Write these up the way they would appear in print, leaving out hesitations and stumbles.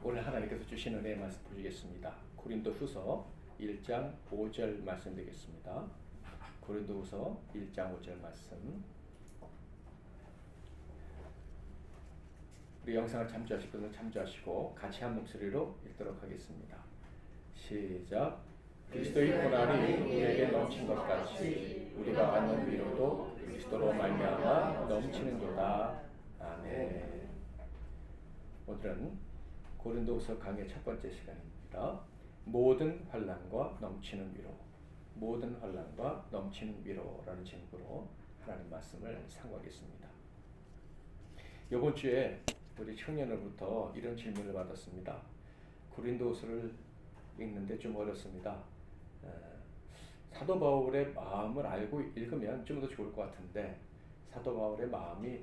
오늘 하나님께서 주신 은혜의 말씀 보시겠습니다. 고린도후서 1장 5절 말씀 되겠습니다. 고린도후서 1장 5절 말씀. 우리 영상을 참조하실 분은 참조하시고 같이 한 목소리로 읽도록 하겠습니다. 시작. 그리스도의 고난이 우리에게 넘친 것 같이 우리가 받는 위로도 그리스도로 말미암아 넘치는도다. 아멘. 오늘은 고린도후서 강의 첫 번째 시간입니다. 모든 환난과 넘치는 위로, 모든 환난과 넘치는 위로라는 제목으로 하나님 말씀을 상고하겠습니다. 이번 주에 우리 청년으로부터 이런 질문을 받았습니다. 고린도후서를 읽는데 좀 어렵습니다. 사도 바울의 마음을 알고 읽으면 좀 더 좋을 것 같은데 사도 바울의 마음이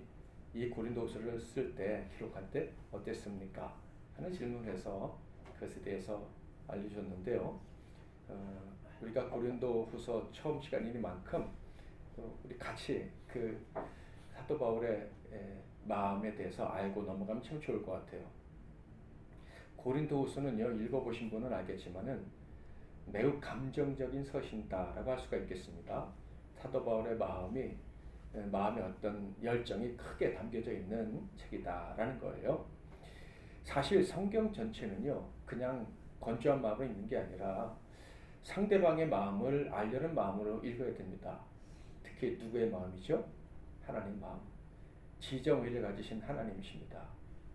이 고린도후서를 쓸 때, 기록할 때 어땠습니까? 하는 질문을 해서 그것에 대해서 알려줬는데요. 우리가 고린도후서 처음 시간이니만큼 우리 같이 그 사도 바울의 마음에 대해서 알고 넘어가면 참 좋을 것 같아요. 고린도후서는요, 읽어보신 분은 알겠지만은 매우 감정적인 서신다라고 할 수가 있겠습니다. 사도 바울의 마음에 어떤 열정이 크게 담겨져 있는 책이다라는 거예요. 사실 성경 전체는요, 그냥 건조한 마음으로 읽는 게 아니라 상대방의 마음을 알려는 마음으로 읽어야 됩니다. 특히 누구의 마음이죠? 하나님 마음. 지정의를 가지신 하나님이십니다.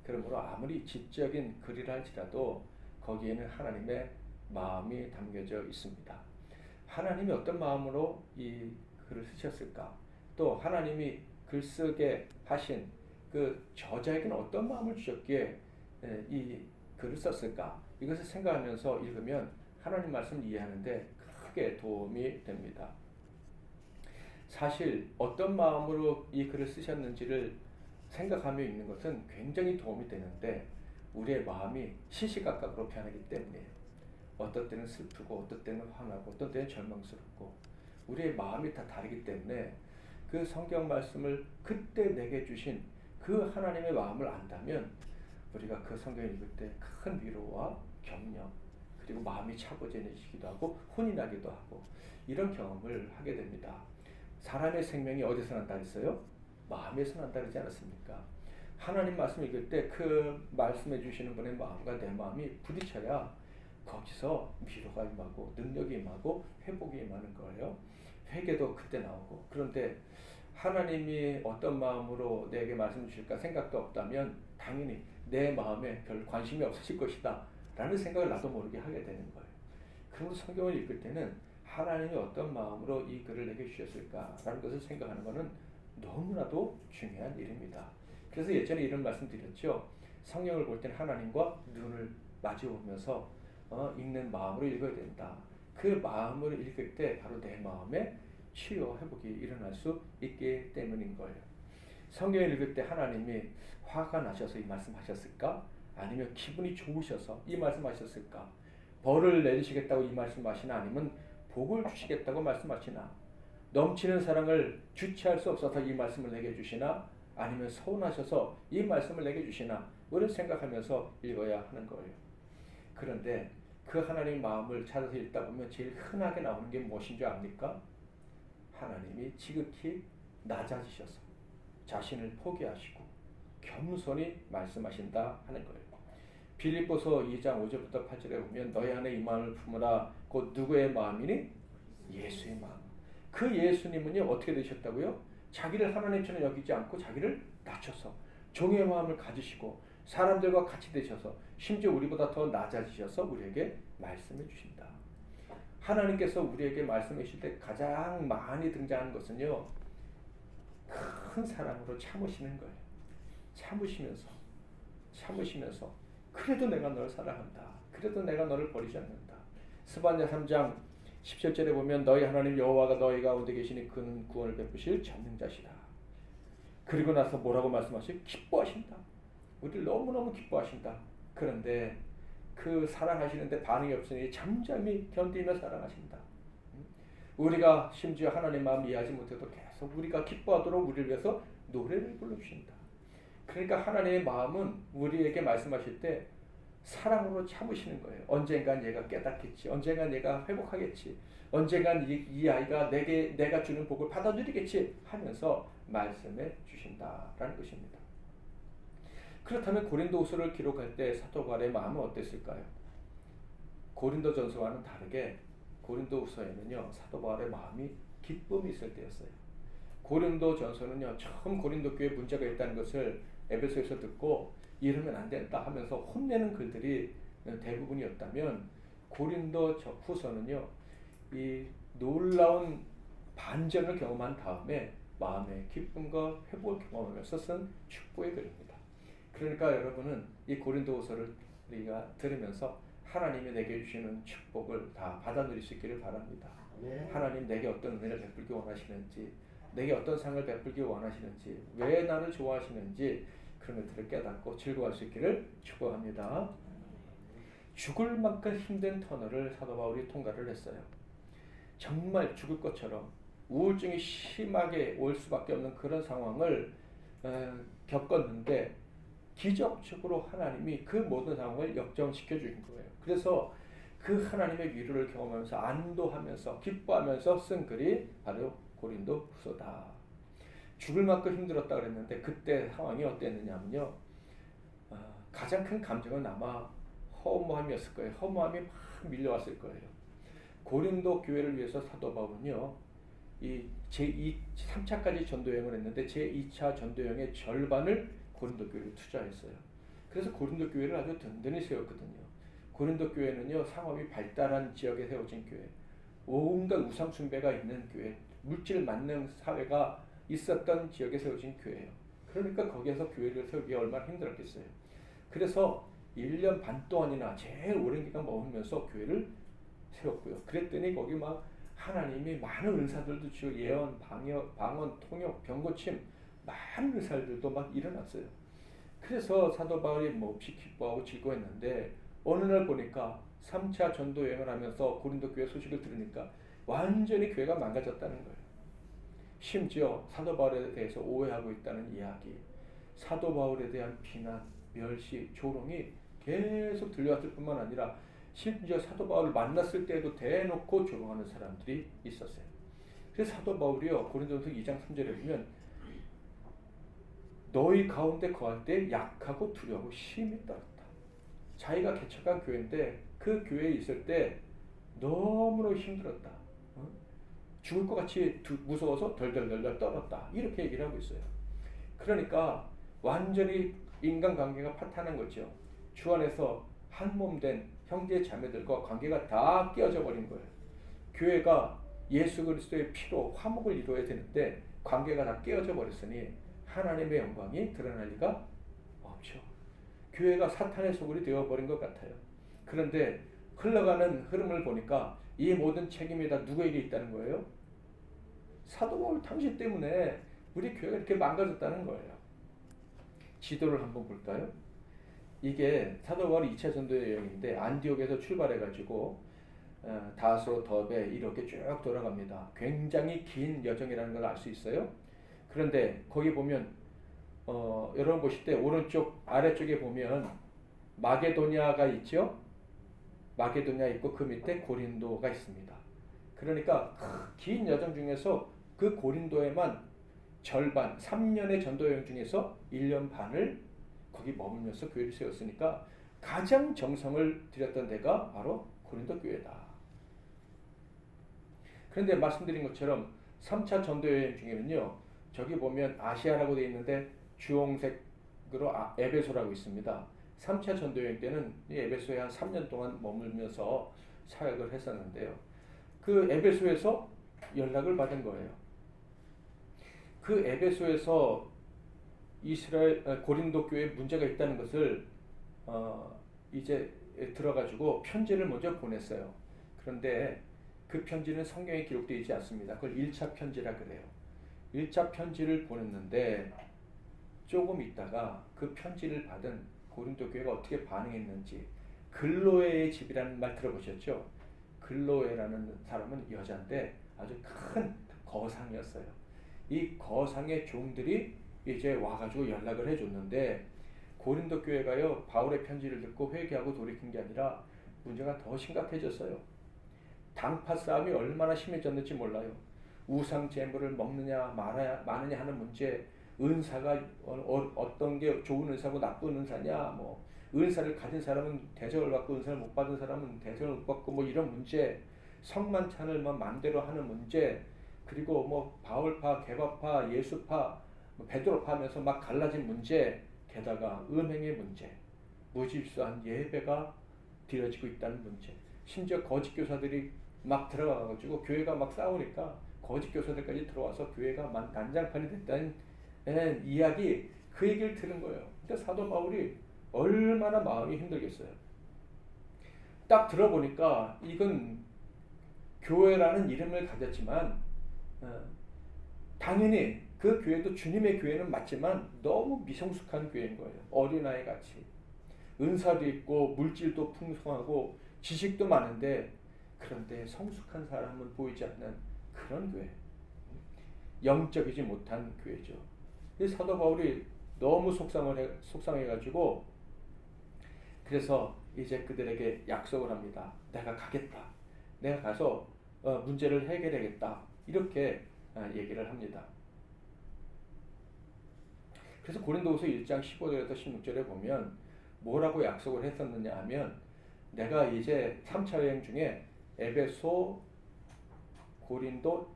그러므로 아무리 지적인 글이라 할지라도 거기에는 하나님의 마음이 담겨져 있습니다. 하나님이 어떤 마음으로 이 글을 쓰셨을까? 또 하나님이 글쓰게 하신 그 저자에게는 어떤 마음을 주셨기에 이 글을 썼을까? 이것을 생각하면서 읽으면 하나님 말씀을 이해하는데 크게 도움이 됩니다. 사실 어떤 마음으로 이 글을 쓰셨는지를 생각하며 읽는 것은 굉장히 도움이 되는데 우리의 마음이 시시각각으로 변하기 때문이에요. 어떤 때는 슬프고 어떤 때는 화나고 어떤 때는 절망스럽고 우리의 마음이 다 다르기 때문에 그 성경 말씀을 그때 내게 주신 그 하나님의 마음을 안다면 우리가 그 성경을 읽을 때 큰 위로와 격려 그리고 마음이 차분해지기도 하고 혼이 나기도 하고 이런 경험을 하게 됩니다. 사람의 생명이 어디서 난다 했어요? 마음에서 난다 그러지 않았습니까? 하나님 말씀 읽을 때 그 말씀해 주시는 분의 마음과 내 마음이 부딪혀야 거기서 위로가 임하고 능력이 임하고 회복이 임하는 거예요. 회개도 그때 나오고. 그런데 하나님이 어떤 마음으로 내게 말씀 주실까 생각도 없다면 당연히 내 마음에 별 관심이 없으실 것이다 라는 생각을 나도 모르게 하게 되는 거예요. 그리고 성경을 읽을 때는 하나님이 어떤 마음으로 이 글을 내게 주셨을까 라는 것을 생각하는 것은 너무나도 중요한 일입니다. 그래서 예전에 이런 말씀 드렸죠. 성경을 볼 때는 하나님과 눈을 마주보면서 읽는 마음으로 읽어야 된다. 그 마음으로 읽을 때 바로 내 마음에 치유와 회복이 일어날 수 있기 때문인 거예요. 성경을 읽을 때 하나님이 화가 나셔서 이 말씀하셨을까? 아니면 기분이 좋으셔서 이 말씀하셨을까? 벌을 내리시겠다고 이 말씀하시나? 아니면 복을 주시겠다고 말씀하시나? 넘치는 사랑을 주체할 수 없어서 이 말씀을 내게 주시나? 아니면 서운하셔서 이 말씀을 내게 주시나? 이를 생각하면서 읽어야 하는 거예요. 그런데 그 하나님의 마음을 찾아서 읽다 보면 제일 흔하게 나오는 게 무엇인 줄 압니까? 하나님이 지극히 낮아지셔서 자신을 포기하시고 겸손히 말씀하신다 하는 거예요. 빌립보서 2장 5절부터 8절에 보면 너희 안에 이 마음을 품으라 곧 누구의 마음이니? 예수의 마음. 그 예수님은요 어떻게 되셨다고요? 자기를 하나님처럼 여기지 않고 자기를 낮춰서 종의 마음을 가지시고 사람들과 같이 되셔서 심지어 우리보다 더 낮아지셔서 우리에게 말씀해 주신다. 하나님께서 우리에게 말씀해 주실 때 가장 많이 등장하는 것은요 큰 사랑으로 참으시는 거예요. 참으시면서 그래도 내가 너를 사랑한다. 그래도 내가 너를 버리지 않는다. 스바냐 3장 17절에 보면 너희 하나님 여호와가 너희 가운데 계시니 그는 구원을 베푸실 전능자시다. 그리고 나서 뭐라고 말씀하시죠? 기뻐하신다. 우리를 너무너무 기뻐하신다. 그런데 그 사랑하시는데 반응이 없으니 잠잠히 견디며 사랑하신다. 우리가 심지어 하나님 마음 이해하지 못해도 계속 우리가 기뻐하도록 우리를 위해서 노래를 불러주신다. 그러니까 하나님의 마음은 우리에게 말씀하실 때 사랑으로 참으시는 거예요. 언젠간 얘가 깨닫겠지. 언젠간 얘가 회복하겠지. 언젠간 이 아이가 내가 주는 복을 받아들이겠지 하면서 말씀해 주신다라는 것입니다. 그렇다면 고린도후서를 기록할 때 사도 바울의 마음은 어땠을까요? 고린도전서와는 다르게 고린도후서에는요, 사도 바울의 마음이 기쁨이 있을 때였어요. 고린도전서는요, 처음 고린도 교회에 문제가 있다는 것을 에베소에서 듣고 이러면 안 된다 하면서 혼내는 글들이 대부분이었다면, 고린도 후서는요, 이 놀라운 반전을 경험한 다음에 마음의 기쁨과 회복을 경험하면서 쓴 축복의 글입니다. 그러니까 여러분은 이 고린도후서를 우리가 들으면서 하나님이 내게 주시는 축복을 다 받아 누릴 수 있기를 바랍니다. 네. 하나님 내게 어떤 은혜를 베풀기 원하시는지, 내게 어떤 상을 베풀기 원하시는지, 왜 나를 좋아하시는지 그런 것들을 깨닫고 즐거워할 수 있기를 축복합니다. 죽을 만큼 힘든 터널을 사도 바울이 통과를 했어요. 정말 죽을 것처럼 우울증이 심하게 올 수밖에 없는 그런 상황을 겪었는데, 기적적으로 하나님이 그 모든 상황을 역전시켜 주신 거예요. 그래서 그 하나님의 위로를 경험하면서 안도하면서 기뻐하면서 쓴 글이 바로 고린도 후서다. 죽을 만큼 힘들었다 그랬는데 그때 상황이 어땠느냐면요, 가장 큰 감정은 아마 허무함이었을 거예요. 허무함이 막 밀려왔을 거예요. 고린도 교회를 위해서 사도 바울은요, 이 제2, 3차까지 전도여행을 했는데 제2차 전도여행의 절반을 고린도 교회에 투자했어요. 그래서 고린도 교회를 아주 든든히 세웠거든요. 고린도 교회는요, 상업이 발달한 지역에 세워진 교회, 온갖 우상 숭배가 있는 교회, 물질 만능 사회가 있었던 지역에 세워진 교회예요. 그러니까 거기에서 교회를 세우기 얼마나 힘들었겠어요. 그래서 1년 반 동안이나 제일 오랜 기간 머물면서 교회를 세웠고요. 그랬더니 거기 막 하나님이 많은 은사들도 주고 예언, 방언, 통역, 병고침 많은 은사들도 막 일어났어요. 그래서 사도 바울이 몹시 기뻐하고 즐거워했는데 어느 날 보니까 3차 전도 여행을 하면서 고린도 교회 소식을 들으니까 완전히 교회가 망가졌다는 거예요. 심지어 사도 바울에 대해서 오해하고 있다는 이야기, 사도 바울에 대한 비난, 멸시, 조롱이 계속 들려왔을 뿐만 아니라 심지어 사도 바울을 만났을 때에도 대놓고 조롱하는 사람들이 있었어요. 그래서 사도 바울이요, 고린도전서 2장 3절에 보면 너희 가운데 거할 때 약하고 두려워 심히 떨었다. 자기가 개척한 교회인데 그 교회에 있을 때 너무너무 힘들었다. 죽을 것 같이 무서워서 덜덜덜덜 떨었다. 이렇게 얘기를 하고 있어요. 그러니까 완전히 인간관계가 파탄한 거죠. 주 안에서 한 몸 된 형제 자매들과 관계가 다 깨어져 버린 거예요. 교회가 예수 그리스도의 피로 화목을 이루어야 되는데 관계가 다 깨어져 버렸으니 하나님의 영광이 드러날 리가 없죠. 교회가 사탄의 소굴이 되어버린 것 같아요. 그런데 흘러가는 흐름을 보니까 이 모든 책임이 다 누구에게 있다는 거예요? 사도 바울 당신 때문에 우리 교회가 이렇게 망가졌다는 거예요. 지도를 한번 볼까요? 이게 사도 바울이 2차 전도 여행인데 안디옥에서 출발해가지고 다소, 더베 이렇게 쭉 돌아갑니다. 굉장히 긴 여정이라는 걸 알 수 있어요. 그런데 거기 보면 여러분 보실 때 오른쪽 아래쪽에 보면 마게도냐가 있죠. 마게도냐 있고 그 밑에 고린도가 있습니다. 그러니까 긴 여정 중에서 그 고린도에만 절반 3년의 전도 여행 중에서 1년 반을 거기 머물면서 교회를 세웠으니까 가장 정성을 들였던 데가 바로 고린도 교회다. 그런데 말씀드린 것처럼 3차 전도 여행 중에는요, 저기 보면 아시아라고 되어 있는데 주홍색으로 에베소라고 있습니다. 3차 전도 여행 때는 이 에베소에 한 3년 동안 머물면서 사역을 했었는데요. 그 에베소에서 연락을 받은 거예요. 그 에베소에서 고린도 교회에 문제가 있다는 것을 이제 들어가지고 편지를 먼저 보냈어요. 그런데 그 편지는 성경에 기록되어 있지 않습니다. 그걸 1차 편지라 그래요. 1차 편지를 보냈는데 조금 있다가 그 편지를 받은 고린도 교회가 어떻게 반응했는지, 글로에의 집이라는 말 들어보셨죠? 글로에라는 사람은 여자인데 아주 큰 거상이었어요. 이 거상의 종들이 이제 와가지고 연락을 해줬는데 고린도 교회가요 바울의 편지를 듣고 회개하고 돌이킨 게 아니라 문제가 더 심각해졌어요. 당파 싸움이 얼마나 심해졌는지 몰라요. 우상 제물을 먹느냐 마느냐 하는 문제, 은사가 어떤 게 좋은 은사고 나쁜 은사냐, 뭐 은사를 가진 사람은 대접을 받고 은사를 못 받은 사람은 대접을 못 받고 뭐 이런 문제, 성만찬을 뭐 마음대로 하는 문제, 그리고 뭐 바울파, 개바파, 예수파, 베드로파 하면서 막 갈라진 문제, 게다가 음행의 문제, 무질서한 예배가 드려지고 있다는 문제, 심지어 거짓 교사들이 막 들어가가지고 교회가 막 싸우니까 거짓 교사들까지 들어와서 교회가 막 난장판이 됐다는 이야기, 그 얘기를 들은 거예요. 근데 사도 바울이 얼마나 마음이 힘들겠어요. 딱 들어보니까 이건 교회라는 이름을 가졌지만 당연히 그 교회도 주님의 교회는 맞지만 너무 미성숙한 교회인 거예요. 어린아이 같이. 은사도 있고 물질도 풍성하고 지식도 많은데 그런데 성숙한 사람은 보이지 않는 그런 교회. 영적이지 못한 교회죠. 사도 바울이 너무 속상해가지고 그래서 이제 그들에게 약속을 합니다. 내가 가겠다. 내가 가서 문제를 해결하겠다. 이렇게 얘기를 합니다. 그래서 고린도후서 1장 15절에서 16절에 보면 뭐라고 약속을 했었느냐 하면 내가 이제 3차 여행 중에 에베소, 고린도,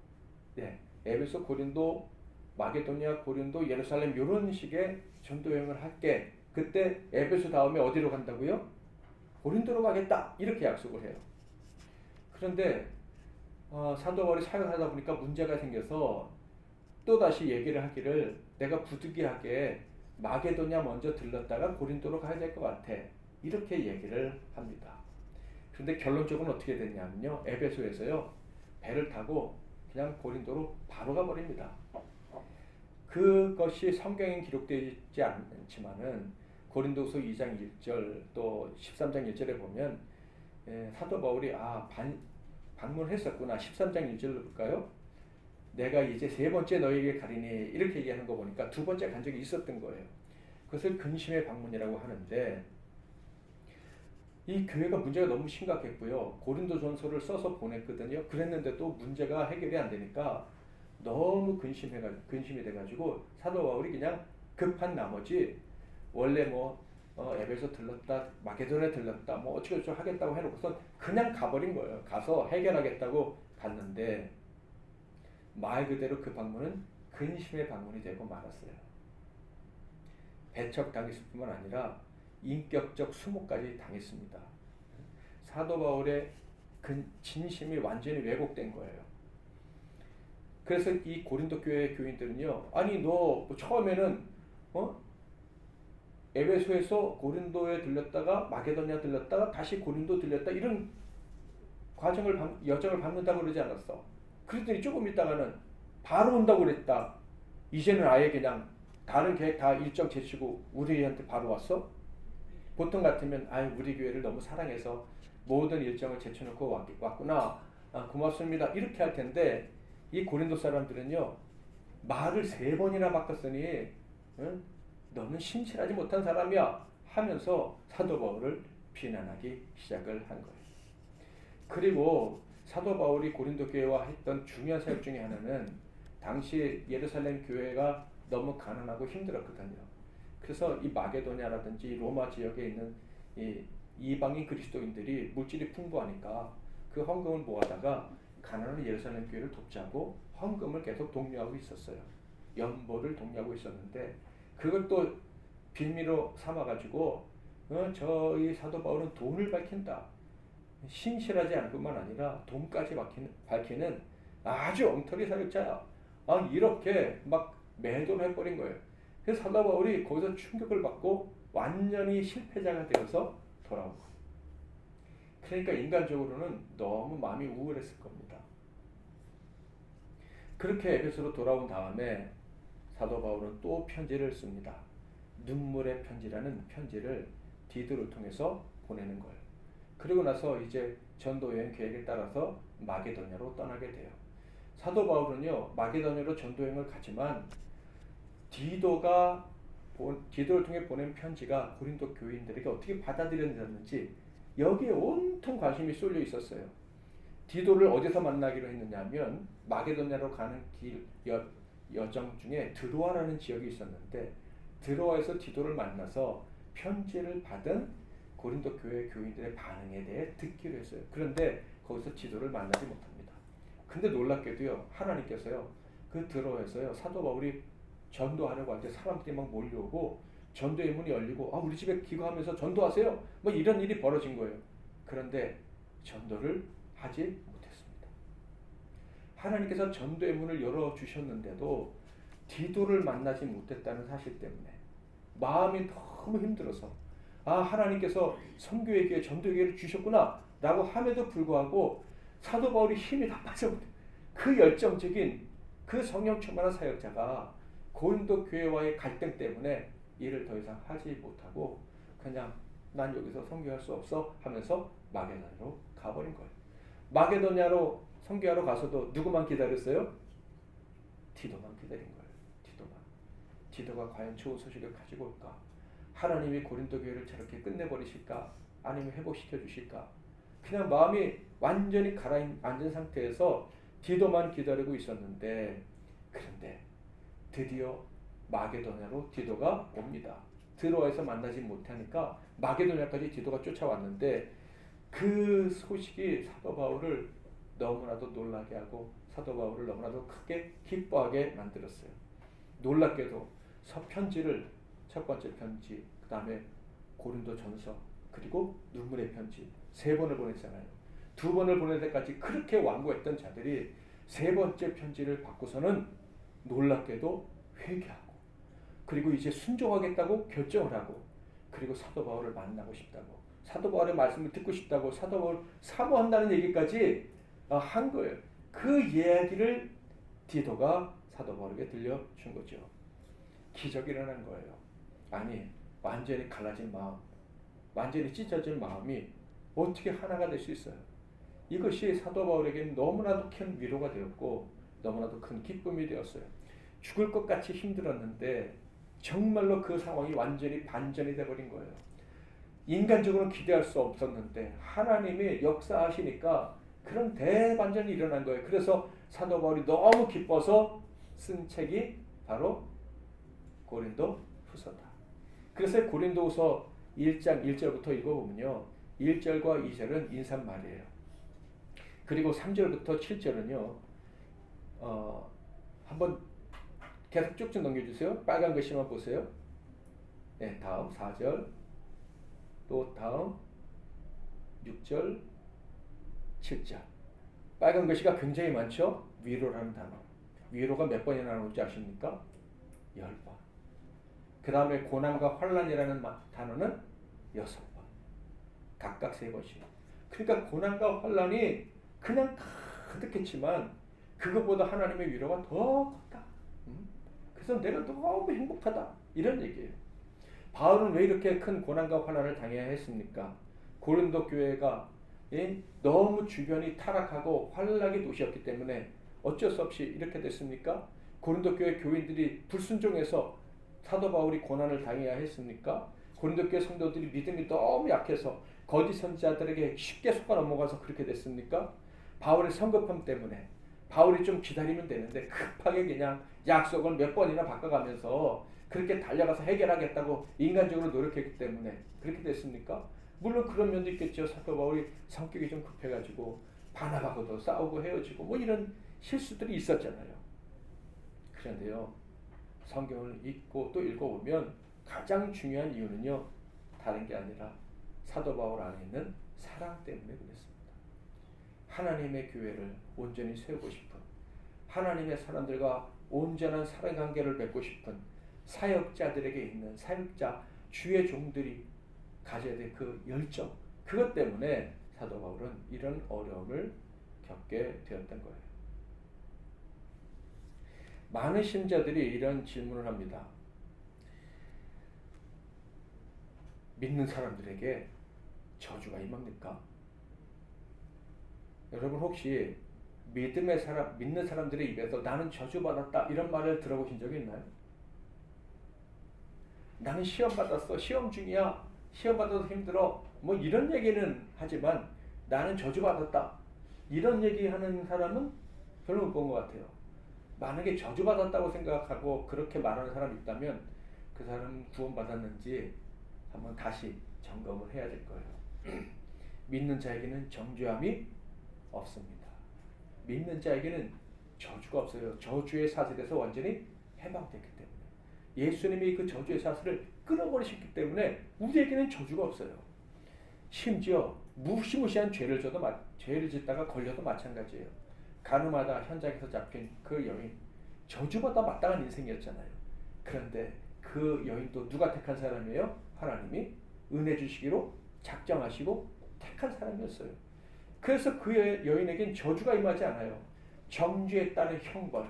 마게도니아, 고린도, 예루살렘 이런 식의 전도 여행을 할게. 그때 에베소 다음에 어디로 간다고요? 고린도로 가겠다. 이렇게 약속을 해요. 그런데 사도 바울이 사역하다 보니까 문제가 생겨서 또다시 얘기를 하기를 내가 부득이하게 마게도냐 먼저 들렀다가 고린도로 가야 될 것 같아. 이렇게 얘기를 합니다. 그런데 결론적으로 어떻게 됐냐면요. 에베소에서요. 배를 타고 그냥 고린도로 바로 가버립니다. 그것이 성경에 기록되지 않지만은 고린도서 2장 1절 또 13장 1절에 보면 사도 바울이 방문했었구나. 13장 1절로 볼까요? 내가 이제 세 번째 너에게 가리니 이렇게 얘기하는 거 보니까 두 번째 간 적이 있었던 거예요. 그것을 근심의 방문이라고 하는데 이 교회가 문제가 너무 심각했고요. 고린도전서를 써서 보냈거든요. 그랬는데도 문제가 해결이 안 되니까 너무 근심이 돼가지고 사도 바울이 그냥 급한 나머지 원래 에베소 들렀다, 마게도니아 들렀다, 뭐 어쩌고저쩌고 하겠다고 해놓고서 그냥 가버린 거예요. 가서 해결하겠다고 갔는데 말 그대로 그 방문은 근심의 방문이 되고 말았어요. 배척당했을 뿐만 아니라 인격적 수모까지 당했습니다. 사도 바울의 진심이 완전히 왜곡된 거예요. 그래서 이 고린도 교회 교인들은요, 아니 너 처음에는 에베소에서 고린도에 들렸다가 마게도니아 들렸다가 다시 고린도 들렸다 이런 여정을 밟는다고 그러지 않았어. 그랬더니 조금 있다가는 바로 온다고 그랬다. 이제는 아예 그냥 다른 계획 다 일정 제치고 우리한테 바로 왔어? 보통 같으면 우리 교회를 너무 사랑해서 모든 일정을 제쳐놓고 왔구나. 고맙습니다. 이렇게 할 텐데 이 고린도 사람들은요. 말을 3번이나 바꿨으니 너는 신실하지 못한 사람이야 하면서 사도 바울을 비난하기 시작을 한 거예요. 그리고 사도 바울이 고린도 교회와 했던 중요한 사역 중에 하나는 당시 예루살렘 교회가 너무 가난하고 힘들었거든요. 그래서 이 마게도냐라든지 로마 지역에 있는 이 이방인 그리스도인들이 물질이 풍부하니까 그 헌금을 모아다가 가난한 예루살렘 교회를 돕자고 헌금을 계속 독려하고 있었어요. 연보를 독려하고 있었는데 그걸 또 빌미로 삼아가지고 저희 사도 바울은 돈을 밝힌다. 신실하지 않을 뿐만 아니라 돈까지 밝히는 아주 엉터리 사역자야. 이렇게 막 매도를 해버린 거예요. 그래서 사도 바울이 거기서 충격을 받고 완전히 실패자가 되어서 돌아온 거예요. 그러니까 인간적으로는 너무 마음이 우울했을 겁니다. 그렇게 에베소로 돌아온 다음에 사도 바울은 또 편지를 씁니다. 눈물의 편지라는 편지를 디도를 통해서 보내는 거예요. 그리고 나서 이제 전도여행 계획에 따라서 마게도냐로 떠나게 돼요. 사도 바울은요 마게도냐로 전도여행을 가지만 디도가 디도를 통해 보낸 편지가 고린도 교인들에게 어떻게 받아들여졌는지 여기에 온통 관심이 쏠려 있었어요. 디도를 어디서 만나기로 했느냐면 마게도냐로 가는 길 여정 중에 드로아라는 지역이 있었는데 드로아에서 디도를 만나서 편지를 받은 고린도 교회 교인들의 반응에 대해 듣기로 했어요. 그런데 거기서 디도를 만나지 못합니다. 근데 놀랍게도요, 하나님께서요, 그 드로아에서요, 사도 바울이 전도하려고 하는데 사람들이 막 몰려오고 전도의 문이 열리고 우리 집에 기거하면서 전도하세요. 뭐 이런 일이 벌어진 거예요. 그런데 전도를 하지 못했습니다. 하나님께서 전도의 문을 열어주셨는데도 디도를 만나지 못했다는 사실 때문에 마음이 너무 힘들어서 하나님께서 선교의 기회, 전도의 기회를 주셨구나 라고 함에도 불구하고 사도 바울이 힘이 다 빠져버려요. 그 열정적인 그 성령 충만한 사역자가 고린도 교회와의 갈등 때문에 일을 더 이상 하지 못하고 그냥 난 여기서 선교할 수 없어 하면서 마게도냐로 가버린 거예요. 마게도냐로 선교하러 가서도 누구만 기다렸어요? 디도만 기다린 거예요. 디도가 과연 좋은 소식을 가지고 올까? 하나님이 고린도 교회를 저렇게 끝내버리실까? 아니면 회복시켜 주실까? 그냥 마음이 완전히 가라앉은 상태에서 디도만 기다리고 있었는데, 그런데 드디어 마게도냐로 디도가 옵니다. 드로아에서 만나지 못하니까 마게도냐까지 디도가 쫓아왔는데 그 소식이 사도 바울을 너무나도 놀라게 하고 사도 바울을 너무나도 크게 기뻐하게 만들었어요. 놀랍게도 편지를 첫 번째 편지, 그 다음에 고린도 전서, 그리고 눈물의 편지 3번을 보냈잖아요. 2번을 보낼 때까지 그렇게 완고했던 자들이 3번째 편지를 받고서는 놀랍게도 회개하고, 그리고 이제 순종하겠다고 결정을 하고, 그리고 사도 바울을 만나고 싶다고, 사도 바울의 말씀을 듣고 싶다고, 사도 바울 사모한다는 얘기까지 한 거예요. 그 이야기를 디도가 사도 바울에게 들려준 거죠. 기적이 일어난 거예요. 아니, 완전히 갈라진 마음, 완전히 찢어진 마음이 어떻게 하나가 될 수 있어요? 이것이 사도 바울에게는 너무나도 큰 위로가 되었고 너무나도 큰 기쁨이 되었어요. 죽을 것 같이 힘들었는데 정말로 그 상황이 완전히 반전이 되어버린 거예요. 인간적으로 기대할 수 없었는데 하나님이 역사하시니까 그런 대반전이 일어난 거예요. 그래서 사도 바울이 너무 기뻐서 쓴 책이 바로 고린도 후서다. 그래서 고린도후서 1장 1절부터 읽어보면요, 1절과 2절은 인사말이에요. 그리고 3절부터 7절은요 한번 계속 쭉쭉 넘겨주세요. 빨간 글씨만 보세요. 네, 다음 4절, 또 다음 6절, 7절. 빨간 글씨가 굉장히 많죠. 위로라는 단어. 위로가 몇 번이나 나오는지 아십니까? 10번. 그 다음에 고난과 환난이라는 단어는 6번. 각각 3번씩. 그러니까 고난과 환난이 그냥 가득했지만 그것보다 하나님의 위로가 더 컸다. 그래서 내가 너무 행복하다. 이런 얘기예요. 바울은 왜 이렇게 큰 고난과 환난을 당해야 했습니까? 고린도 교회가 너무 주변이 타락하고 환락의 도시였기 때문에 어쩔 수 없이 이렇게 됐습니까? 고린도 교회 교인들이 불순종해서 사도 바울이 고난을 당해야 했습니까? 고린도 교회 성도들이 믿음이 너무 약해서 거짓 선지자들에게 쉽게 속아 넘어가서 그렇게 됐습니까? 바울의 성급함 때문에 바울이 좀 기다리면 되는데 급하게 그냥 약속을 몇 번이나 바꿔가면서 그렇게 달려가서 해결하겠다고 인간적으로 노력했기 때문에 그렇게 됐습니까? 물론 그런 면도 있겠죠. 사도 바울이 성격이 좀 급해가지고 바나바하고도 싸우고 헤어지고 뭐 이런 실수들이 있었잖아요. 그런데요, 성경을 읽고 또 읽어보면 가장 중요한 이유는요, 다른 게 아니라 사도 바울 안에 있는 사랑 때문에 그랬습니다. 하나님의 교회를 온전히 세우고 싶은, 하나님의 사람들과 온전한 사랑 관계를 맺고 싶은 사역자들에게 있는, 사역자 주의 종들이 가져야 될 그 열정, 그것 때문에 사도 바울은 이런 어려움을 겪게 되었던 거예요. 많은 신자들이 이런 질문을 합니다. 믿는 사람들에게 저주가 임합니까? 여러분 혹시 믿는 사람들의 입에서 나는 저주받았다 이런 말을 들어보신 적이 있나요? 나는 시험 받았어, 시험 중이야, 시험 받아서 힘들어, 뭐 이런 얘기는 하지만 나는 저주받았다, 이런 얘기하는 사람은 별로 못 본 것 같아요. 만약에 저주받았다고 생각하고 그렇게 말하는 사람이 있다면 그 사람은 구원받았는지 한번 다시 점검을 해야 될 거예요. 믿는 자에게는 정죄함이 없습니다. 믿는 자에게는 저주가 없어요. 저주의 사슬에서 완전히 해방됐기 때문에, 예수님이 그 저주의 사슬을 끊어버리셨기 때문에 우리에게는 저주가 없어요. 심지어 무시무시한 죄를 짓다가 걸려도 마찬가지예요. 가늠하다 현장에서 잡힌 그 여인, 저주받아 마땅한 인생이었잖아요. 그런데 그 여인도 누가 택한 사람이에요? 하나님이 은혜 주시기로 작정하시고 택한 사람이었어요. 그래서 그 여인에겐 저주가 임하지 않아요. 정죄에 따른 형벌,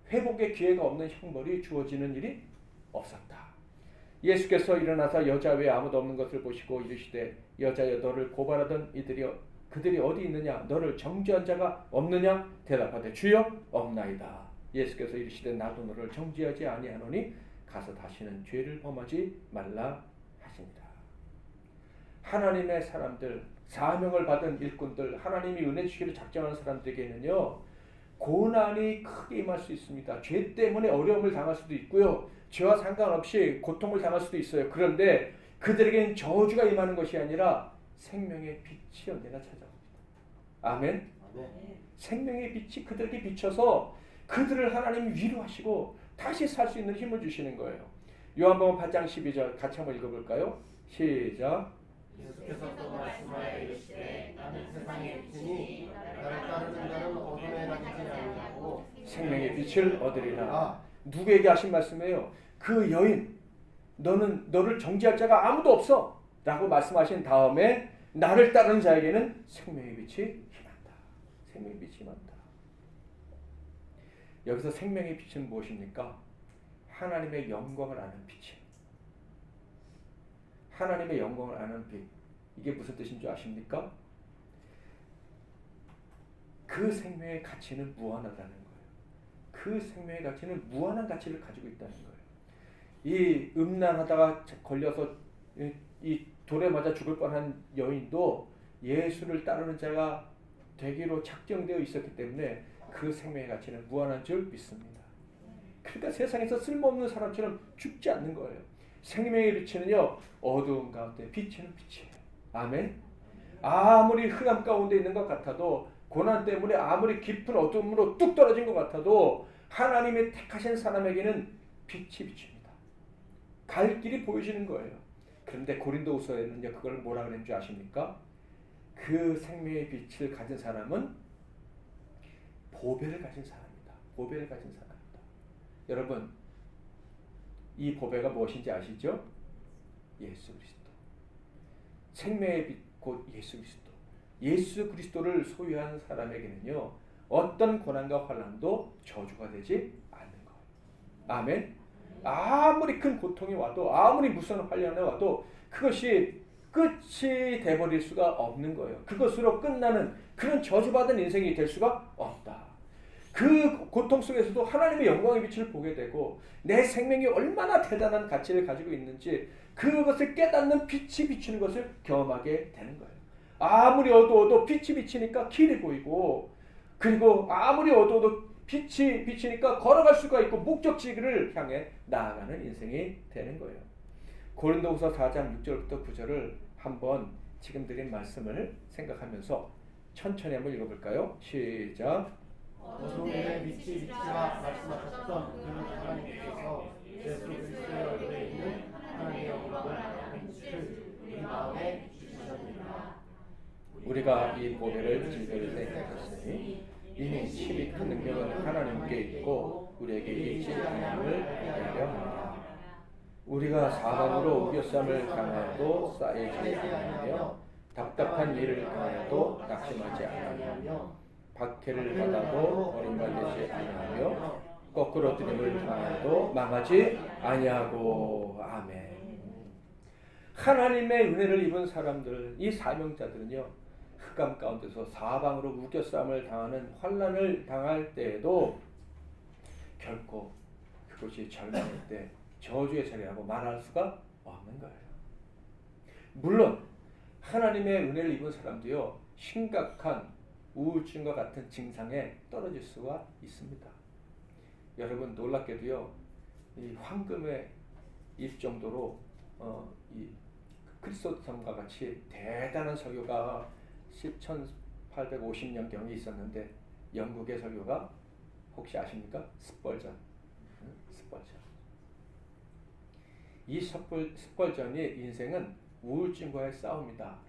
회복의 기회가 없는 형벌이 주어지는 일이 없었다. 예수께서 일어나서 여자 외에 아무도 없는 것을 보시고 이르시되 여자여, 너를 고발하던 그들이 어디 있느냐? 너를 정죄한 자가 없느냐? 대답하되 주여 없나이다. 예수께서 이르시되 나도 너를 정죄하지 아니하노니 가서 다시는 죄를 범하지 말라 하시니라. 하나님의 사람들, 사명을 받은 일꾼들, 하나님이 은혜 주시기를 작정하는 사람들에게는요, 고난이 크게 임할 수 있습니다. 죄 때문에 어려움을 당할 수도 있고요, 죄와 상관없이 고통을 당할 수도 있어요. 그런데 그들에게는 저주가 임하는 것이 아니라 생명의 빛이 언제나 찾아옵니다. 아멘. 생명의 빛이 그들에게 비쳐서 그들을 하나님이 위로하시고 다시 살 수 있는 힘을 주시는 거예요. 요한복음 8장 12절 같이 한번 읽어볼까요? 시작. 예수께서 또 말씀하여 이르시되 나는 세상의 빛이니 나를 따르는 자는 어둠에 다니지 아니하고 생명의 빛을 얻으리라. 누구에게 하신 말씀이에요? 그 여인, 너를 정죄할 자가 아무도 없어 라고 말씀하신 다음에 나를 따르는 자에게는 생명의 빛이 임한다. 생명의 빛이 임한다. 여기서 생명의 빛은 무엇입니까? 하나님의 영광을 아는 빛이에요. 하나님의 영광을 아는 빛. 이게 무슨 뜻인 줄 아십니까? 그 생명의 가치는 무한하다는 거예요. 그 생명의 가치는 무한한 가치를 가지고 있다는 거예요. 이 음란하다가 걸려서 이 돌에 맞아 죽을 뻔한 여인도 예수를 따르는 자가 되기로 작정되어 있었기 때문에 그 생명의 가치는 무한한 줄 믿습니다. 그러니까 세상에서 쓸모없는 사람처럼 죽지 않는 거예요. 생명의 빛은요, 어두운 가운데 비치는 빛이에요. 아멘. 아무리 흑암 가운데 있는 것 같아도, 고난 때문에 아무리 깊은 어둠으로 뚝 떨어진 것 같아도 하나님의 택하신 사람에게는 빛이 비칩니다. 갈 길이 보여지는 거예요. 그런데 고린도후서에는요, 그걸 뭐라 그랬는 줄 아십니까? 그 생명의 빛을 가진 사람은 보배를 가진 사람이다. 보배를 가진 사람이다. 여러분, 이 보배가 무엇인지 아시죠? 예수 그리스도. 생명의 빛 곧 예수 그리스도. 예수 그리스도를 소유한 사람에게는요, 어떤 고난과 환난도 저주가 되지 않는 거예요. 아멘. 아무리 큰 고통이 와도, 아무리 무서운 환난이 와도 그것이 끝이 돼버릴 수가 없는 거예요. 그것으로 끝나는 그런 저주받은 인생이 될 수가 없다. 그 고통 속에서도 하나님의 영광의 빛을 보게 되고 내 생명이 얼마나 대단한 가치를 가지고 있는지 그것을 깨닫는 빛이 비치는 것을 경험하게 되는 거예요. 아무리 어두워도 빛이 비치니까 길이 보이고, 그리고 아무리 어두워도 빛이 비치니까 걸어갈 수가 있고 목적지를 향해 나아가는 인생이 되는 거예요. 고린도후서 4장 6절부터 9절을 한번 지금 드린 말씀을 생각하면서 천천히 한번 읽어볼까요? 시작. 어둠에 빛이 비치라 말씀하셨던 그 하나님께서 예수 그리스도의 얼굴에 있는 하나님의 영광을 아는 빛을 우리 마음에 주셨느니라. 우리가 이 보배를 진리를 생각했으니 이미 침이 큰 능력은 하나님께 있고 우리에게 있지 않음을 알려 합니다. 우리가 사방으로 우겨쌈을 당하여도 쌓이지 아니하며 답답한 일을 당하여도 낙심하지 아니하며 박해를 받아도 버림받지 아니하며 거꾸로 들임을 당하여도 망하지 아니하고. 아멘. 하나님의 은혜를 입은 사람들, 이 사명자들은요, 흑암 가운데서 사방으로 우겨쌈을 당하는 환난을 당할 때에도 결코 그것이 절망일 때, 저주의 세력이라고 말할 수가 없는 거예요. 물론 하나님의 은혜를 입은 사람도요, 심각한 우울증과 같은 증상에 떨어질 수가 있습니다. 여러분 놀랍게도요, 이 황금의 일 정도로 이 크리스토섬과 같이 대단한 설교가 1850년경에 있었는데, 영국의 설교가 혹시 아십니까? 스펄전. 스펄전. 이 스펄전이 인생은 우울증과의 싸움이다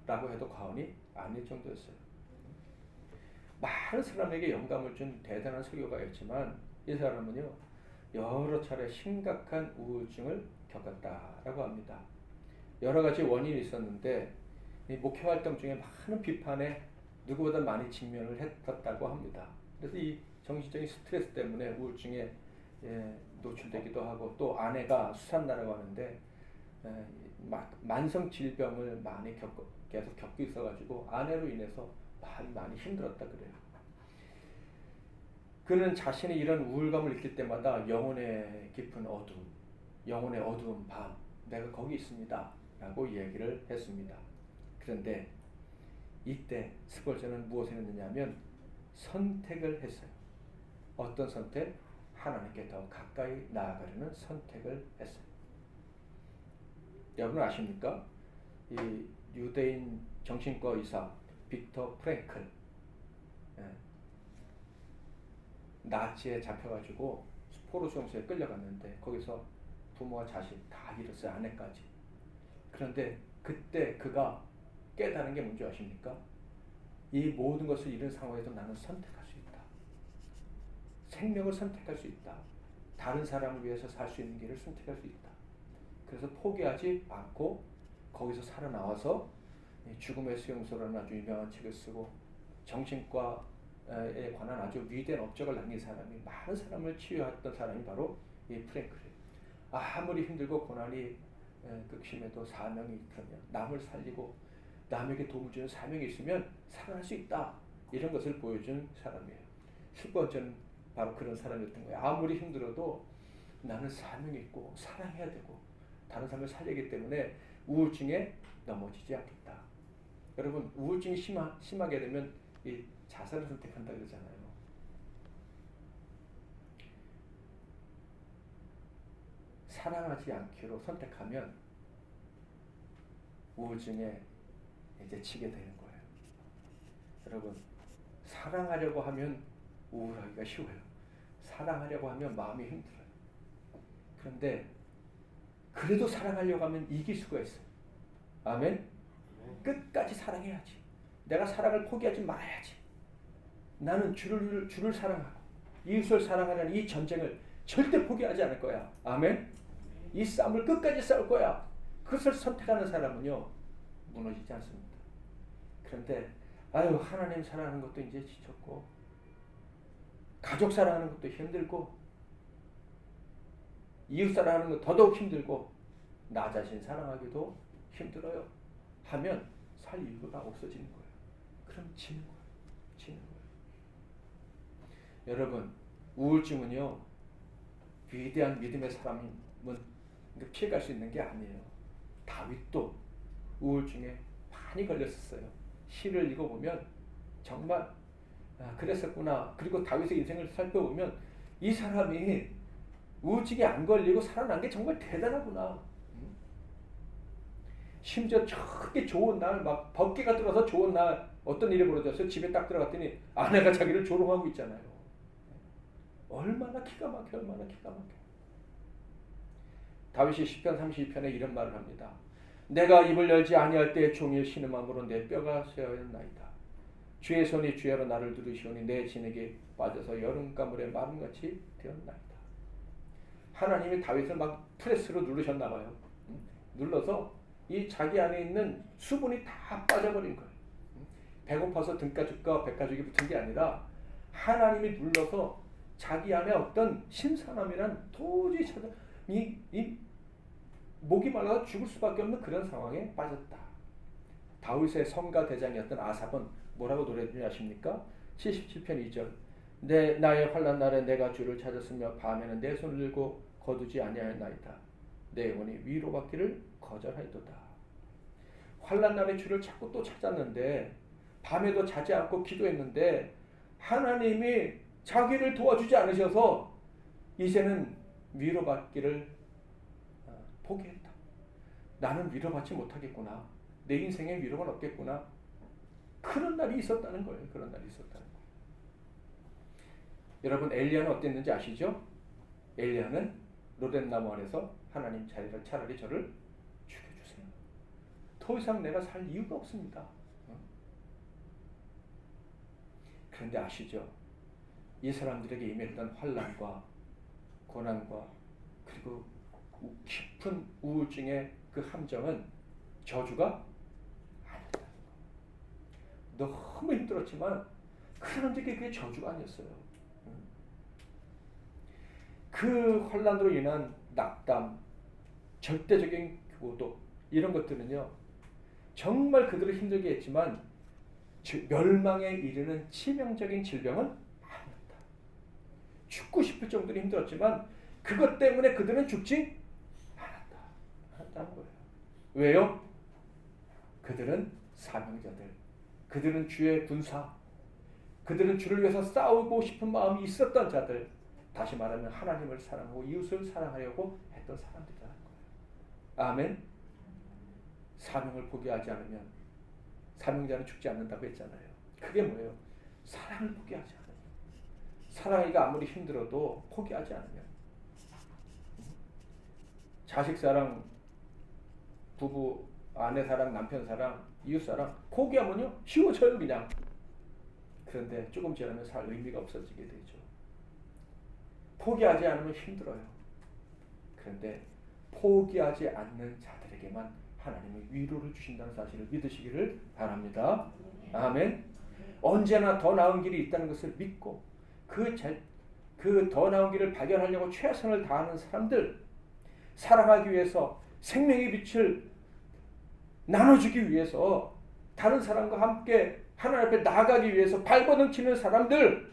라고 해도 과언이 아닐 정도였어요. 많은 사람에게 영감을 준 대단한 설교가였지만 이 사람은요, 여러 차례 심각한 우울증을 겪었다라고 합니다. 여러 가지 원인이 있었는데 이 목회 활동 중에 많은 비판에 누구보다 많이 직면을 했었다고 합니다. 그래서 이 정신적인 스트레스 때문에 우울증에 노출되기도 하고, 또 아내가 수산나라고 하는데 만성 질병을 많이 계속 겪고 있어가지고 아내로 인해서 많이 힘들었다 그래요. 그는 자신이 이런 우울감을 느낄 때마다 영혼의 깊은 어둠, 영혼의 어두운 밤, 내가 거기 있습니다 라고 얘기를 했습니다. 그런데 이때 스펄전은 무엇을 했느냐면 선택을 했어요. 어떤 선택? 하나님께 더 가까이 나아가려는 선택을 했어요. 여러분 아십니까? 이 유대인 정신과 의사 빅터 프랭클, 나치에 잡혀가지고 포로 수용소에 끌려갔는데 거기서 부모와 자식 다 잃었어요. 아내까지. 그런데 그때 그가 깨달은 게 뭔지 아십니까? 이 모든 것을 잃은 상황에서 나는 선택할 수 있다. 생명을 선택할 수 있다. 다른 사람을 위해서 살 수 있는 길을 선택할 수 있다. 그래서 포기하지 않고 거기서 살아나와서 죽음의 수용소라는 아주 유명한 책을 쓰고 정신과에 관한 아주 위대한 업적을 남긴 사람이, 많은 사람을 치유했던 사람이 바로 이 프랭클이에요. 아무리 힘들고 고난이 극심해도 사명이 있으면, 남을 살리고 남에게 도움을 주는 사명이 있으면 살아날 수 있다, 이런 것을 보여준 사람이에요. 스펄전은 바로 그런 사람이었던 거예요. 아무리 힘들어도 나는 사명이 있고 사랑해야 되고 다른 사람을 살리기 때문에 우울증에 넘어지지 않겠다. 여러분 우울증이 심하게 되면 이 자살을 선택한다 그러잖아요. 사랑하지 않기로 선택하면 우울증에 이제 치게 되는 거예요. 여러분 사랑하려고 하면 우울하기가 쉬워요. 사랑하려고 하면 마음이 힘들어요. 그런데 그래도 사랑하려고 하면 이길 수가 있어요. 아멘? 끝까지 사랑해야지. 내가 사랑을 포기하지 말아야지. 나는 주를 사랑하고 이웃을 사랑하는 이 전쟁을 절대 포기하지 않을 거야. 아멘? 이 싸움을 끝까지 싸울 거야. 그것을 선택하는 사람은요, 무너지지 않습니다. 그런데 하나님 사랑하는 것도 이제 지쳤고, 가족 사랑하는 것도 힘들고, 이웃 사랑하는 것 더더욱 힘들고, 나 자신 사랑하기도 힘들어요 하면 살 이유가 없어지는 거예요. 그럼 지는 거예요. 여러분 우울증은요, 위대한 믿음의 사람은 피해갈 수 있는 게 아니에요. 다윗도 우울증에 많이 걸렸었어요. 시를 읽어보면 정말 그랬었구나. 그리고 다윗의 인생을 살펴보면 이 사람이 우울증에 안 걸리고 살아난 게 정말 대단하구나. 심지어 저렇게 좋은 날, 막 번개가 들어서 좋은 날 어떤 일이 벌어졌어요. 집에 딱 들어갔더니 아내가 자기를 조롱하고 있잖아요. 얼마나 기가 막혀. 다윗이 시편 32편에 이런 말을 합니다. 내가 입을 열지 아니할 때 종일 신음함으로 내 뼈가 쇠하였나이다. 주의 손이 주야로 나를 두르시오니 내 진에게 빠져서 여름가물에 마름같이 되었나이다. 하나님이 다윗을 막 프레스로 누르셨나 봐요. 눌러서 이 자기 안에 있는 수분이 다 빠져버린 거예요. 배고파서 등가죽과 백가죽이 붙은 게 아니라 하나님이 눌러서 자기 안에 어떤 신선함이란 도저히 이 목이 말라서 죽을 수밖에 없는 그런 상황에 빠졌다. 다윗의 성가 대장이었던 아삽은 뭐라고 노래했는지 아십니까? 77편 2절. 나의 환난 날에 내가 주를 찾았으며 밤에는 내 손을 들고 거두지 아니하였나이다. 내 영혼이 위로받기를 거절하였도다. 환난 날에 주를 자꾸 또 찾았는데 밤에도 자지 않고 기도했는데 하나님이 자기를 도와주지 않으셔서 이제는 위로받기를 포기했다. 나는 위로받지 못하겠구나. 내 인생에 위로가 없겠구나. 그런 날이 있었다는 거예요. 그런 날이 있었다는 거예요. 여러분 엘리야는 어땠는지 아시죠? 엘리야는 로뎀나무 아래서 하나님 차라리 저를 죽여주세요. 더 이상 내가 살 이유가 없습니다. 그런데 아시죠? 이 사람들에게 임했던 환난과 고난과 그리고 깊은 우울증의 그 함정은 저주가 아니었다는 거. 너무 힘들었지만 그 사람들에게 그게 저주가 아니었어요. 그 환난으로 인한 낙담, 절대적인 고독 이런 것들은요 정말 그들을 힘들게 했지만 멸망에 이르는 치명적인 질병은 아니었다. 죽고 싶을 정도로 힘들었지만 그것 때문에 그들은 죽지 않았다는 거예요. 왜요? 그들은 사명자들, 그들은 주의 군사, 그들은 주를 위해서 싸우고 싶은 마음이 있었던 자들, 다시 말하면 하나님을 사랑하고 이웃을 사랑하려고 했던 사람들이라는 거예요. 아멘. 사명을 포기하지 않으면 사명자는 죽지 않는다고 했잖아요. 그게 뭐예요? 사랑을 포기하지 않으면, 사랑하기가 아무리 힘들어도 포기하지 않으면, 자식 사랑, 부부, 아내 사랑, 남편 사랑, 이웃 사랑 포기하면요 쉬워져요 그냥. 그런데 조금 지나면 살 의미가 없어지게 되죠. 포기하지 않으면 힘들어요. 그런데 포기하지 않는 자들에게만 하나님이 위로를 주신다는 사실을 믿으시기를 바랍니다. 아멘. 언제나 더 나은 길이 있다는 것을 믿고 그 더 나은 길을 발견하려고 최선을 다하는 사람들, 살아가기 위해서 생명의 빛을 나눠주기 위해서 다른 사람과 함께 하나님 앞에 나아가기 위해서 발버둥 치는 사람들,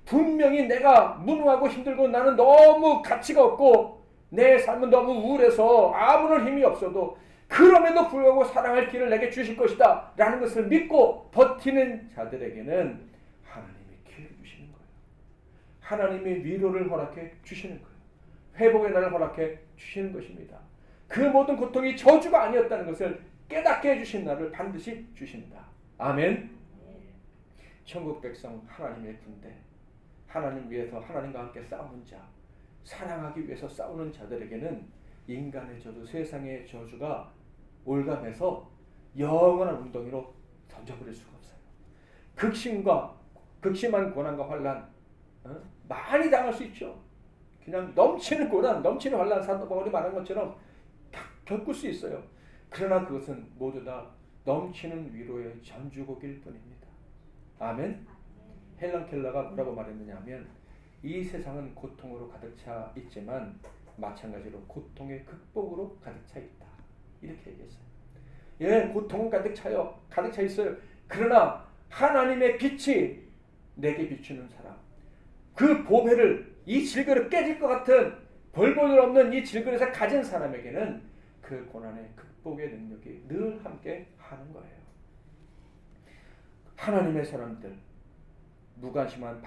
분명히 내가 무능하고 힘들고 나는 너무 가치가 없고 내 삶은 너무 우울해서 아무런 힘이 없어도 그럼에도 불구하고 사랑할 길을 내게 주실 것이다 라는 것을 믿고 버티는 자들에게는 하나님이 기회를 주시는 거예요. 하나님이 위로를 허락해 주시는 거예요. 회복의 날을 허락해 주시는 것입니다. 그 모든 고통이 저주가 아니었다는 것을 깨닫게 해주신 날을 반드시 주십니다. 아멘. 천국 백성, 하나님의 군대, 하나님 위해서 하나님과 함께 싸우는 자, 사랑하기 위해서 싸우는 자들에게는 인간의 저주, 세상의 저주가 올감해서 영원한 웅덩이로 던져버릴 수가 없어요. 극심한 고난과 환난 많이 당할 수 있죠. 그냥 넘치는 고난, 넘치는 환난, 사도바울이 말한 것처럼 다 겪을 수 있어요. 그러나 그것은 모두 다 넘치는 위로의 전주곡일 뿐입니다. 아멘. 헬런 켈러가 뭐라고 말했느냐 하면 이 세상은 고통으로 가득 차 있지만 마찬가지로 고통의 극복으로 가득 차 있다. 이렇게 얘기했어요. 예, 고통은 가득 차요. 가득 차 있어요. 그러나 하나님의 빛이 내게 비추는 사람, 그 보배를, 이 질그릇 깨질 것 같은 벌벌 없는 이 질그릇을 가진 사람에게는 그 고난의 극복의 능력이 늘 함께 하는 거예요. 하나님의 사람들, 무관심한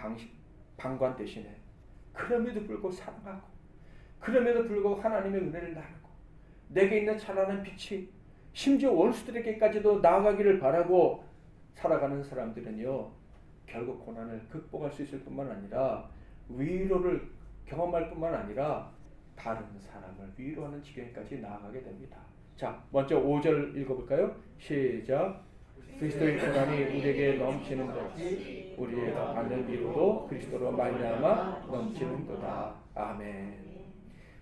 방관 대신에 그럼에도 불구하고 사랑하고 그럼에도 불구하고 하나님의 은혜를 나누고 내게 있는 찬란한 빛이 심지어 원수들에게까지도 나아가기를 바라고 살아가는 사람들은요 결국 고난을 극복할 수 있을 뿐만 아니라 위로를 경험할 뿐만 아니라 다른 사람을 위로하는 지경까지 나아가게 됩니다. 자, 먼저 5절 읽어볼까요? 시작. 그리스도의 고난이 우리에게 넘치는 것이 우리가 받는 위로도 그리스도로 말미암아 넘치는도다. 아멘.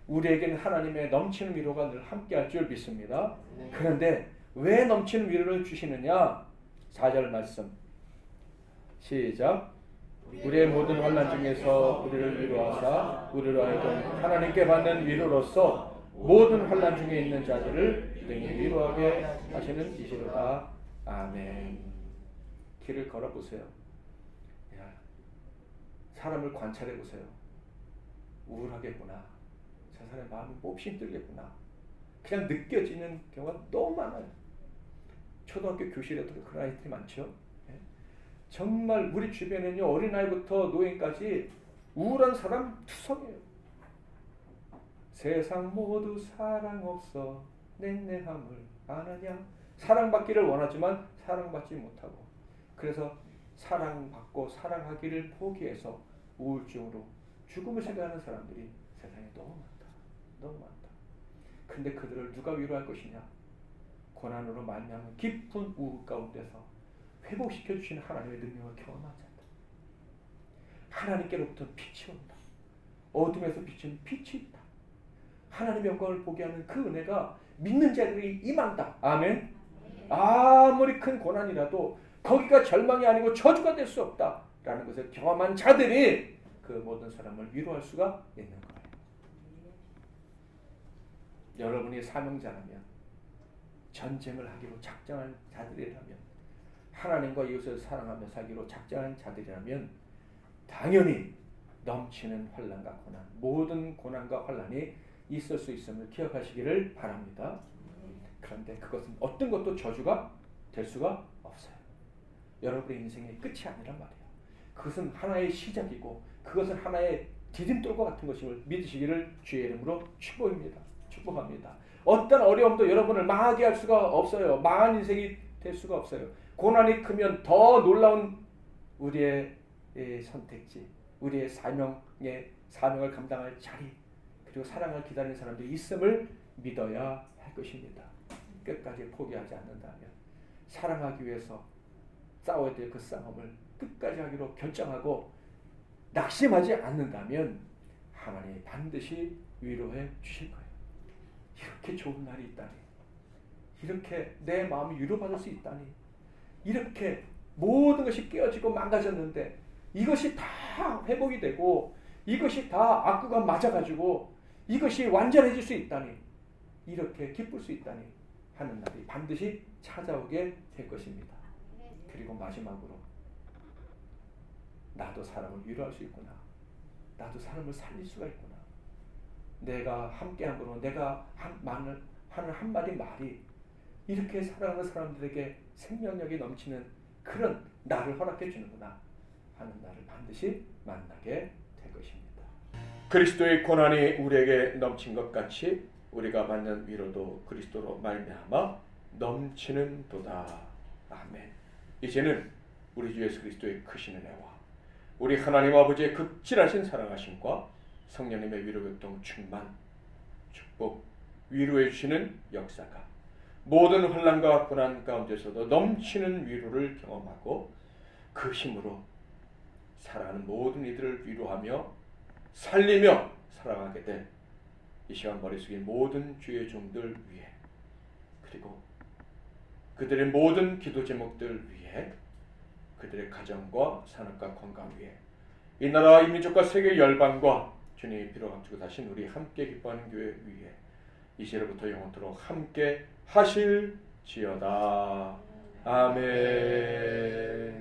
우리에게는 하나님의 넘치는 위로가 늘 함께할 줄 믿습니다. 그런데 왜 넘치는 위로를 주시느냐? 4절 말씀 시작. 우리의 모든 환난 중에서 우리를 위로하사 우리로 하여금 하나님께 받는 위로로서 모든 환난 중에 있는 자들을 능히 위로하게 하시는 이시로다. 아멘. 길을 걸어보세요. 사람을 관찰해보세요. 우울하겠구나. 저 사람의 마음이 몹시 힘들겠구나. 그냥 느껴지는 경우가 너무 많아요. 초등학교 교실에도 그런 아이들이 많죠. 예? 정말 우리 주변에는요, 어린아이부터 노인까지 우울한 사람 투성이에요. 세상 모두 사랑 없어 냉랭함을 아느냐. 사랑받기를 원하지만 사랑받지 못하고, 그래서 사랑받고 사랑하기를 포기해서 우울증으로 죽음을 생각하는 사람들이 세상에 너무 많다. 너무 많다. 근데 그들을 누가 위로할 것이냐? 고난으로 말미암은 깊은 우울 가운데서 회복시켜 주시는 하나님의 능력을 경험하지 않다. 하나님께로부터 빛이 온다. 어둠에서 비치는 빛이 있다. 하나님의 영광을 보게 하는 그 은혜가 믿는 자들이 임한다. 아멘. 아무리 큰 고난이라도 거기가 절망이 아니고 저주가 될 수 없다라는 것을 경험한 자들이 그 모든 사람을 위로할 수가 있는 거예요. 여러분이 사명자라면, 전쟁을 하기로 작정한 자들이라면, 하나님과 이웃을 사랑하며 살기로 작정한 자들이라면 당연히 넘치는 환난과 고난, 모든 고난과 환난이 있을 수 있음을 기억하시기를 바랍니다. 그런데 그것은 어떤 것도 저주가 될 수가 없어요. 여러분의 인생의 끝이 아니란 말이에요. 그것은 하나의 시작이고 그것은 하나의 디딤돌과 같은 것임을 믿으시기를 주의 이름으로 축복합니다. 어떤 어려움도 여러분을 망하게 할 수가 없어요. 망한 인생이 될 수가 없어요. 고난이 크면 더 놀라운 우리의 선택지, 우리의 사명을 감당할 자리, 그리고 사랑을 기다리는 사람들이 있음을 믿어야 할 것입니다. 끝까지 포기하지 않는다면, 사랑하기 위해서 싸워야 될 그 싸움을 끝까지 하기로 결정하고 낙심하지 않는다면 하나님이 반드시 위로해 주실 거예요. 이렇게 좋은 날이 있다니, 이렇게 내 마음이 위로받을 수 있다니, 이렇게 모든 것이 깨어지고 망가졌는데 이것이 다 회복이 되고 이것이 다 악구가 맞아가지고 이것이 완전해질 수 있다니, 이렇게 기쁠 수 있다니 하는 날이 반드시 찾아오게 될 것입니다. 그리고 마지막으로, 나도 사람을 위로할 수 있구나. 나도 사람을 살릴 수가 있구나. 내가 함께함으로 내가 하는 한마디 말이 이렇게 사랑하는 사람들에게 생명력이 넘치는 그런 나를 허락해 주는구나 하는 날을 반드시 만나게 될 것입니다. 그리스도의 고난이 우리에게 넘친 것 같이 우리가 받는 위로도 그리스도로 말미암아 넘치는 도다. 아멘. 이제는 우리 주 예수 그리스도의 크신 은혜와 우리 하나님 아버지의 극진하신 사랑하심과 성령님의 위로교통 충만, 축복, 위로해 주시는 역사가 모든 환난과 고난 가운데서도 넘치는 위로를 경험하고 그 힘으로 사랑하는 모든 이들을 위로하며 살리며 사랑하게 될 이 시간 머리 숙인 모든 주의 종들 위해, 그리고 그들의 모든 기도 제목들 위해, 그들의 가정과 산업과 건강 위해, 이 나라 이 민족과 세계 열방과 주님이 피로 감추고 다신 우리 함께 기뻐하는 교회 위에 이제로부터 영원토록 함께 하실지어다. 아멘.